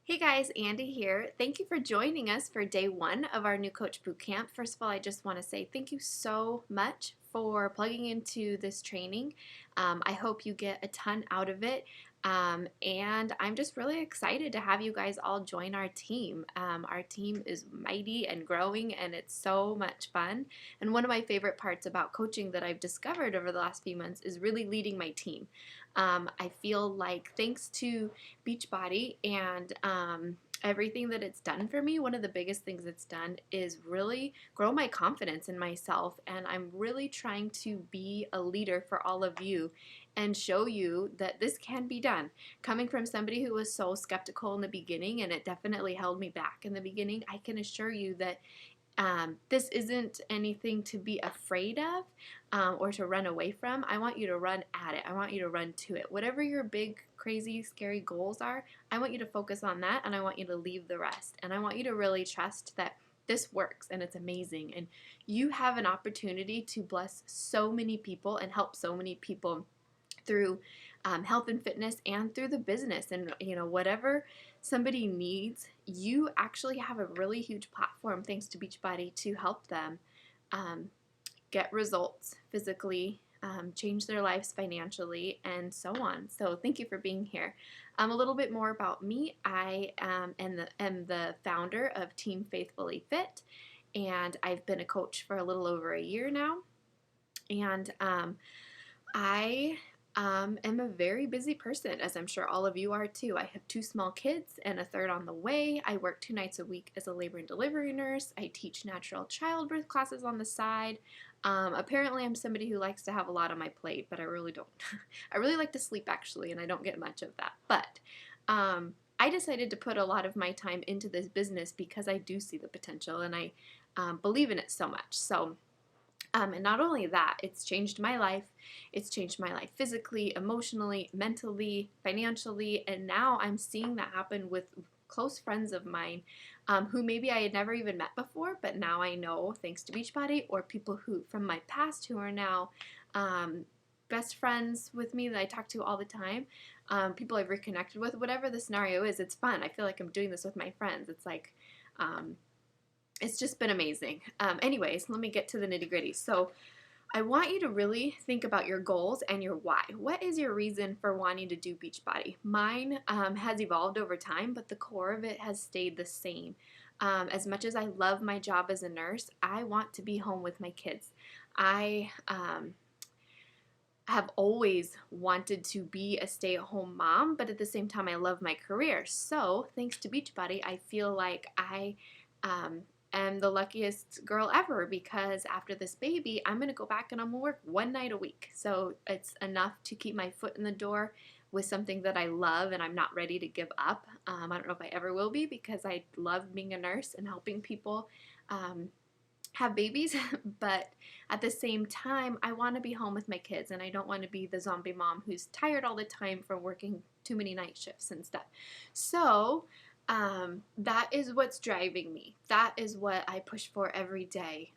Hey guys, Andy here. Thank you for joining us for day one of our new Coach Bootcamp. First of all, I just want to say thank you so much for plugging into this training. I hope you get a ton out of it. And I'm just really excited to have you guys all join our team. Our team is mighty and growing, and it's so much fun. And one of my favorite parts about coaching that I've discovered over the last few months is really leading my team. I feel like thanks to Beachbody and everything that it's done for me, one of the biggest things it's done is really grow my confidence in myself. And I'm really trying to be a leader for all of you and show you that this can be done. Coming from somebody who was so skeptical in the beginning, and it definitely held me back in the beginning, I can assure you that this isn't anything to be afraid of or to run away from. I want you to run at it. I want you to run to it. Whatever your big, crazy, scary goals are, I want you to focus on that, and I want you to leave the rest. And I want you to really trust that this works and it's amazing. And you have an opportunity to bless so many people and help so many people through health and fitness and through the business. And whatever somebody needs, you actually have a really huge platform thanks to Beachbody to help them um, get results physically, change their lives financially, and so on. So thank you for being here. A little bit more about me. I am the founder of Team Faithfully Fit, and I've been a coach for a little over a year now. And I am a very busy person, as I'm sure all of you are too. I have two small kids and a third on the way. I work 2 nights a week as a labor and delivery nurse. I teach natural childbirth classes on the side. Apparently, I'm somebody who likes to have a lot on my plate, but I really don't. I really like to sleep, actually, and I don't get much of that. But I decided to put a lot of my time into this business because I do see the potential and I believe in it so much. And not only that, it's changed my life. It's changed my life physically, emotionally, mentally, financially, and now I'm seeing that happen with close friends of mine who maybe I had never even met before, but now I know thanks to Beachbody, or people who from my past who are now best friends with me that I talk to all the time, people I've reconnected with, whatever the scenario is. It's fun. I feel like I'm doing this with my friends. It's like it's just been amazing. Anyways, let me get to the nitty gritty. So I want you to really think about your goals and your why. What is your reason for wanting to do Beachbody? Mine has evolved over time, but the core of it has stayed the same. As much as I love my job as a nurse, I want to be home with my kids. I have always wanted to be a stay-at-home mom, but at the same time, I love my career. So thanks to Beachbody, I feel like I am the luckiest girl ever, because after this baby, I'm going to go back and I'm going to work 1 night a week. So it's enough to keep my foot in the door with something that I love and I'm not ready to give up. I don't know if I ever will be, because I love being a nurse and helping people have babies, but at the same time, I want to be home with my kids, and I don't want to be the zombie mom who's tired all the time from working too many night shifts and stuff. So that is what's driving me. That is what I push for every day.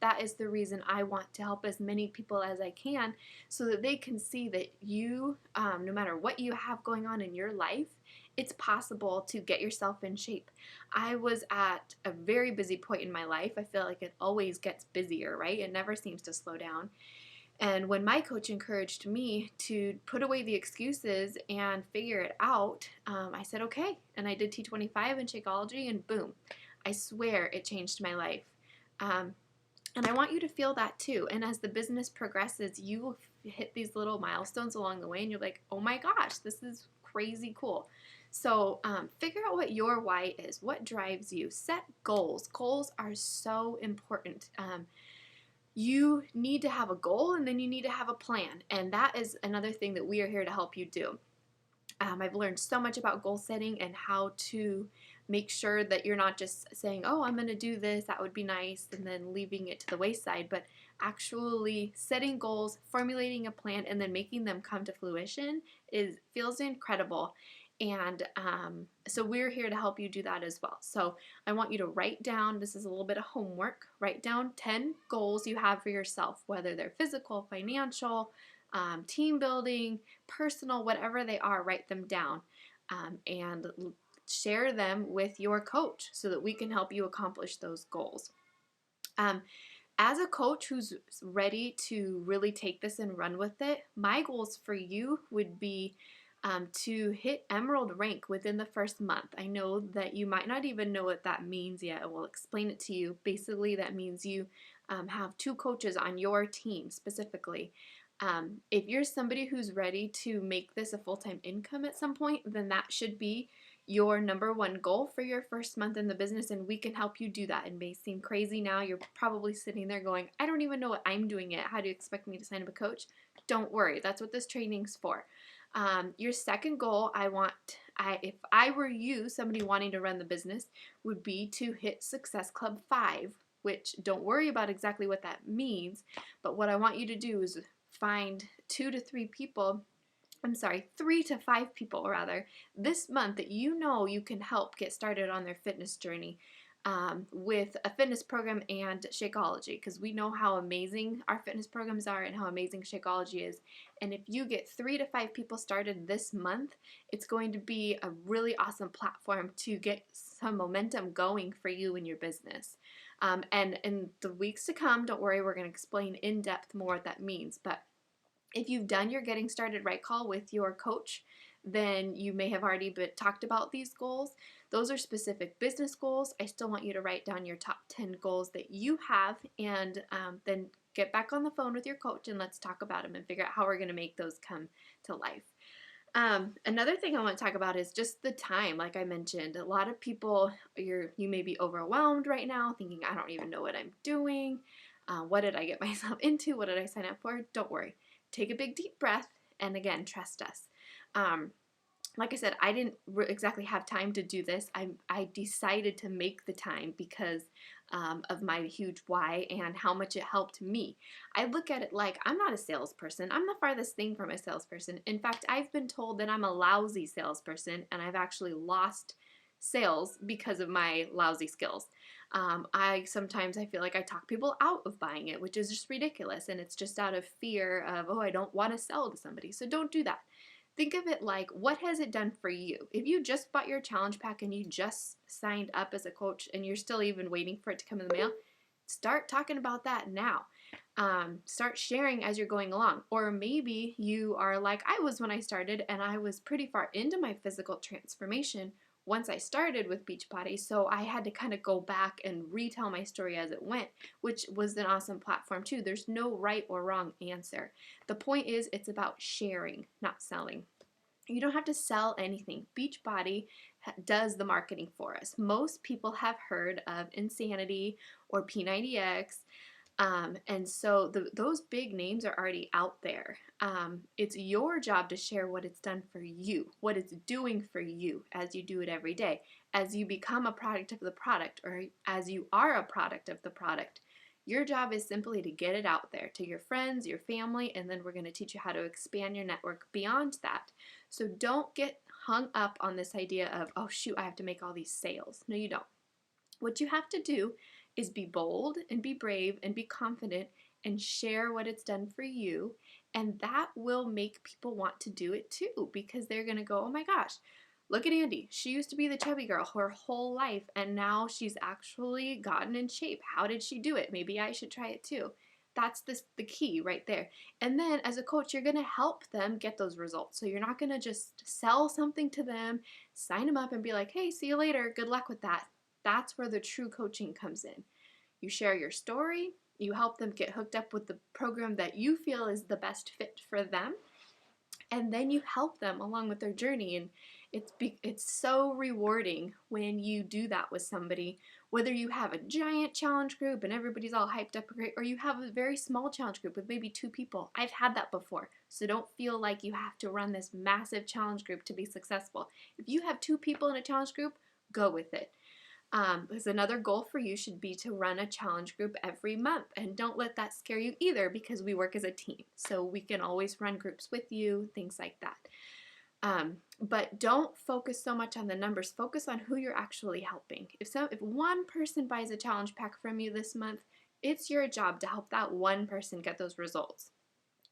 That is the reason I want to help as many people as I can, so that they can see that you, no matter what you have going on in your life, it's possible to get yourself in shape. I was at a very busy point in my life. I feel like it always gets busier, right? It never seems to slow down. And when my coach encouraged me to put away the excuses and figure it out, I said, okay. And I did T25 and Shakeology, and boom, I swear it changed my life. And I want you to feel that too. And as the business progresses, you will hit these little milestones along the way, and you're like, oh my gosh, this is crazy cool. So figure out what your why is. What drives you? Set goals. Goals are so important. You need to have a goal, and then you need to have a plan. And that is another thing that we are here to help you do. I've learned so much about goal setting and how to make sure that you're not just saying, oh, I'm going to do this, that would be nice, and then leaving it to the wayside, but actually setting goals, formulating a plan, and then making them come to fruition feels incredible. And so we're here to help you do that as well. So I want you to write down, this is a little bit of homework, write down 10 goals you have for yourself, whether they're physical, financial, team building, personal, whatever they are, write them down. And share them with your coach so that we can help you accomplish those goals. As a coach who's ready to really take this and run with it, my goals for you would be to hit emerald rank within the first month. I know that you might not even know what that means yet. I will explain it to you. Basically, that means you have 2 coaches on your team specifically. If you're somebody who's ready to make this a full-time income at some point, then that should be your number 1 goal for your first month in the business, and we can help you do that. It may seem crazy now. You're probably sitting there going, I don't even know what I'm doing yet. How do you expect me to sign up a coach? Don't worry. That's what this training's for. Your second goal, if I were you, somebody wanting to run the business, would be to hit Success Club 5, which don't worry about exactly what that means, but what I want you to do is find 3 to 5 people rather, this month that you know you can help get started on their fitness journey with a fitness program and Shakeology, because we know how amazing our fitness programs are and how amazing Shakeology is. And if you get 3 to 5 people started this month, it's going to be a really awesome platform to get some momentum going for you in your business. And in the weeks to come, don't worry, we're going to explain in depth more what that means. But if you've done your Getting Started Right call with your coach, then you may have already talked about these goals. Those are specific business goals. I still want you to write down your top 10 goals that you have, and then get back on the phone with your coach and let's talk about them and figure out how we're going to make those come to life. Another thing I want to talk about is just the time. Like I mentioned, a lot of people, you may be overwhelmed right now thinking, I don't even know what I'm doing. What did I get myself into? What did I sign up for? Don't worry. Take a big deep breath, and again, trust us. Like I said, I didn't exactly have time to do this. I decided to make the time because of my huge why and how much it helped me. I look at it like I'm not a salesperson. I'm the farthest thing from a salesperson. In fact, I've been told that I'm a lousy salesperson, and I've actually lost sales because of my lousy skills. I feel like I talk people out of buying it, which is just ridiculous, and it's just out of fear of, oh, I don't want to sell to somebody. So don't do that. Think of it like, what has it done for you? If you just bought your challenge pack and you just signed up as a coach and you're still even waiting for it to come in the mail, start talking about that now. Start sharing as you're going along. Or maybe you are like I was when I started, and I was pretty far into my physical transformation once I started with Beachbody, so I had to kind of go back and retell my story as it went, which was an awesome platform too. There's no right or wrong answer. The point is, it's about sharing, not selling. You don't have to sell anything. Beachbody does the marketing for us. Most people have heard of Insanity or P90X. And so those big names are already out there. It's your job to share what it's done for you, what it's doing for you as you do it every day, as you become a product of the product, or as you are a product of the product. Your job is simply to get it out there to your friends, your family, and then we're going to teach you how to expand your network beyond that. So don't get hung up on this idea of, oh shoot, I have to make all these sales. No, you don't. What you have to do is be bold and be brave and be confident and share what it's done for you. And that will make people want to do it too, because they're going to go, oh my gosh, look at Andy. She used to be the chubby girl her whole life, and now she's actually gotten in shape. How did she do it? Maybe I should try it too. That's the key right there. And then as a coach, you're going to help them get those results. So you're not going to just sell something to them, sign them up and be like, hey, see you later. Good luck with that. That's where the true coaching comes in. You share your story, you help them get hooked up with the program that you feel is the best fit for them, and then you help them along with their journey. And it's so rewarding when you do that with somebody, whether you have a giant challenge group and everybody's all hyped up, or you have a very small challenge group with maybe 2 people. I've had that before, so don't feel like you have to run this massive challenge group to be successful. If you have 2 people in a challenge group, go with it. Because another goal for you should be to run a challenge group every month. And don't let that scare you either, because we work as a team. So we can always run groups with you, things like that. But don't focus so much on the numbers. Focus on who you're actually helping. If one person buys a challenge pack from you this month, it's your job to help that one person get those results.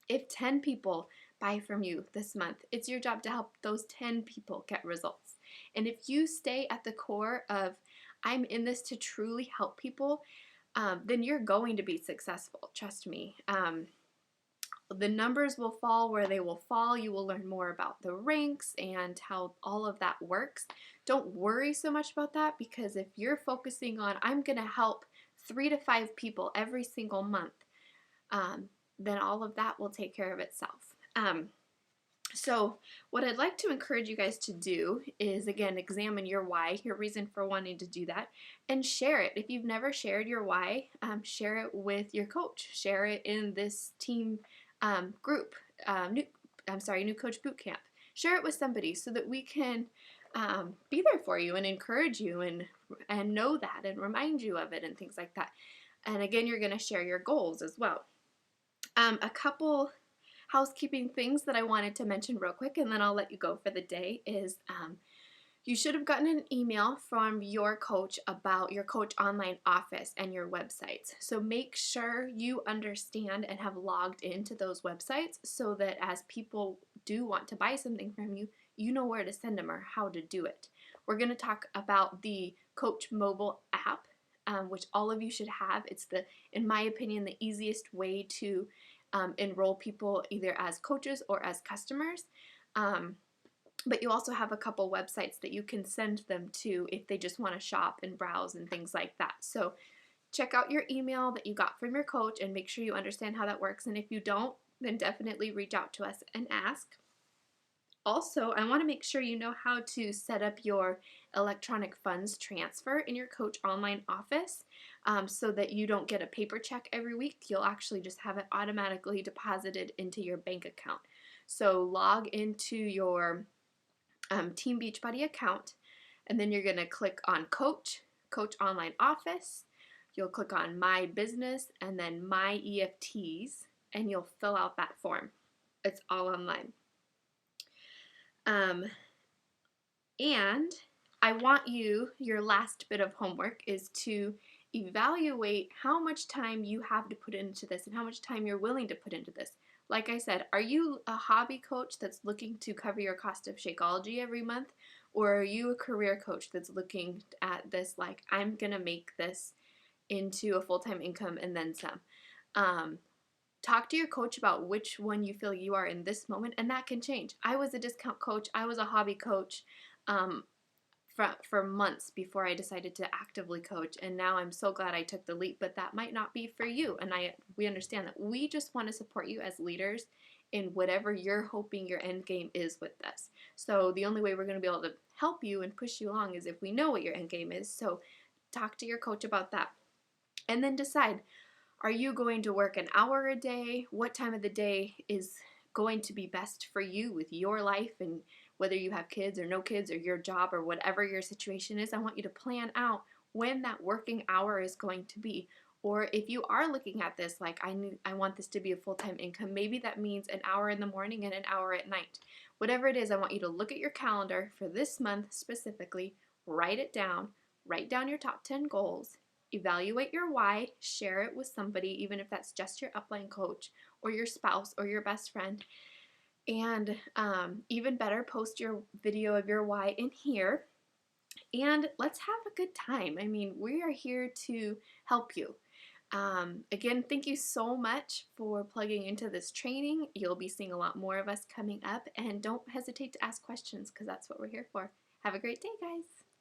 If 10 people buy from you this month. It's your job to help those 10 people get results. And if you stay at the core of, I'm in this to truly help people, then you're going to be successful. Trust me. The numbers will fall where they will fall. You will learn more about the ranks and how all of that works. Don't worry so much about that, because if you're focusing on, I'm going to help 3 to 5 people every single month, then all of that will take care of itself. So what I'd like to encourage you guys to do is, again, examine your why, your reason for wanting to do that, and share it. If you've never shared your why, share it with your coach. Share it in this team group, New Coach Bootcamp. Share it with somebody so that we can be there for you and encourage you and know that and remind you of it and things like that. And again, you're going to share your goals as well. A couple housekeeping things that I wanted to mention real quick, and then I'll let you go for the day, is you should have gotten an email from your coach about your Coach Online Office and your websites. So make sure you understand and have logged into those websites so that as people do want to buy something from you, you know where to send them or how to do it. We're going to talk about the Coach mobile app, which all of you should have. It's in my opinion, the easiest way to enroll people either as coaches or as customers. But you also have a couple websites that you can send them to if they just want to shop and browse and things like that. So check out your email that you got from your coach and make sure you understand how that works. And if you don't, then definitely reach out to us and ask. Also, I want to make sure you know how to set up your electronic funds transfer in your Coach Online Office, so that you don't get a paper check every week. You'll actually just have it automatically deposited into your bank account. So log into your Team Beachbody account, and then you're going to click on Coach Online Office. You'll click on My Business and then My EFTs, and you'll fill out that form. It's all online. And I want your last bit of homework is to evaluate how much time you have to put into this and how much time you're willing to put into this. Like I said, are you a hobby coach that's looking to cover your cost of Shakeology every month? Or are you a career coach that's looking at this like, I'm going to make this into a full-time income and then some? Talk to your coach about which one you feel you are in this moment, and that can change. I was a discount coach. I was a hobby coach for months before I decided to actively coach, and now I'm so glad I took the leap, but that might not be for you, and we understand that. We just want to support you as leaders in whatever you're hoping your end game is with this. So the only way we're going to be able to help you and push you along is if we know what your end game is. So talk to your coach about that, and then decide, are you going to work an hour a day? What time of the day is going to be best for you with your life, and whether you have kids or no kids or your job or whatever your situation is? I want you to plan out when that working hour is going to be. Or if you are looking at this like, I want this to be a full-time income, maybe that means an hour in the morning and an hour at night. Whatever it is, I want you to look at your calendar for this month specifically, write it down, write down your top 10 goals, evaluate your why, share it with somebody, even if that's just your upline coach or your spouse or your best friend. And even better, post your video of your why in here. And let's have a good time. I mean, we are here to help you. Again, thank you so much for plugging into this training. You'll be seeing a lot more of us coming up. And don't hesitate to ask questions, because that's what we're here for. Have a great day, guys.